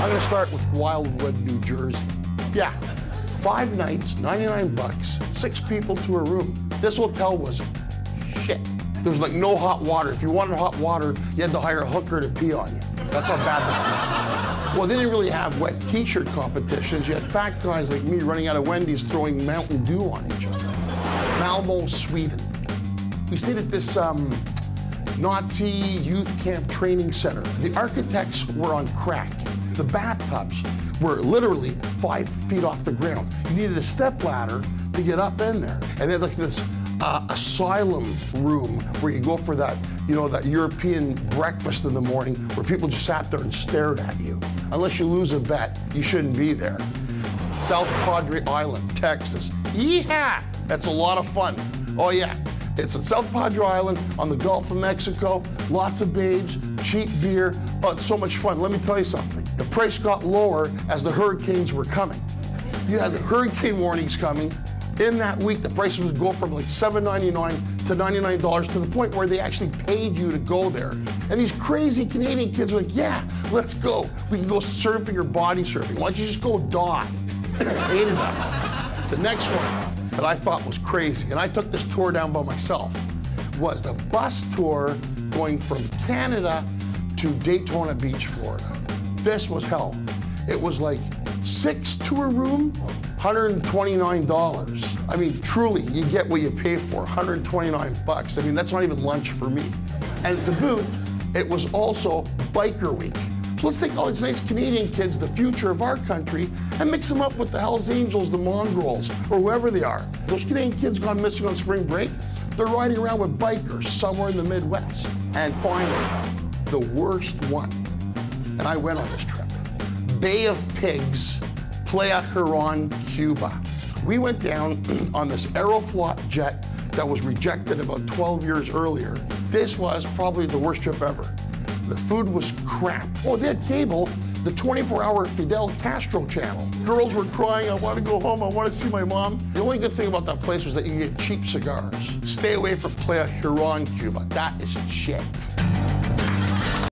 I'm gonna start with Wildwood, New Jersey. Yeah, 5 nights, 99 bucks, 6 people to a room. This hotel was shit. There was like no hot water. If you wanted hot water, you had to hire a hooker to pee on you. That's how bad this was. Well, they didn't really have wet t-shirt competitions. You had fat guys like me running out of Wendy's throwing Mountain Dew on each other. Malmo, Sweden. We stayed at this Nazi youth camp training center. The architects were on crack. The bathtubs were literally 5 feet off the ground. You needed a step ladder to get up in there. And they had like this asylum room where you go for that, you know, that European breakfast in the morning where people just sat there and stared at you. Unless you lose a bet, you shouldn't be there. South Padre Island, Texas. Yeehaw! That's a lot of fun. Oh yeah, it's at South Padre Island on the Gulf of Mexico. Lots of babes, cheap beer. Oh, it's so much fun. Let me tell you something. The price got lower as the hurricanes were coming. You had the hurricane warnings coming. In that week, the prices would go from like $7.99 to $99 to the point where they actually paid you to go there. And these crazy Canadian kids were like, yeah, let's go. We can go surfing or body surfing. Why don't you just go die? Hated that. The next one that I thought was crazy, and I took this tour down by myself, was the bus tour going from Canada to Daytona Beach, Florida. This was hell. It was like 6 to a room, $129. I mean, truly, you get what you pay for, 129 bucks. I mean, that's not even lunch for me. And to boot, it was also Biker Week. So let's take all these nice Canadian kids, the future of our country, and mix them up with the Hells Angels, the Mongrels, or whoever they are. Those Canadian kids gone missing on spring break, they're riding around with bikers somewhere in the Midwest. And finally, the worst one, and I went on this trip, Bay of Pigs, Playa Huron, Cuba. We went down on this Aeroflot jet that was rejected about 12 years earlier. This was probably the worst trip ever. The food was crap. Oh, they had cable, the 24-hour Fidel Castro channel. Girls were crying, I want to go home, I want to see my mom. The only good thing about that place was that you get cheap cigars. Stay away from Playa Huron, Cuba. That is shit.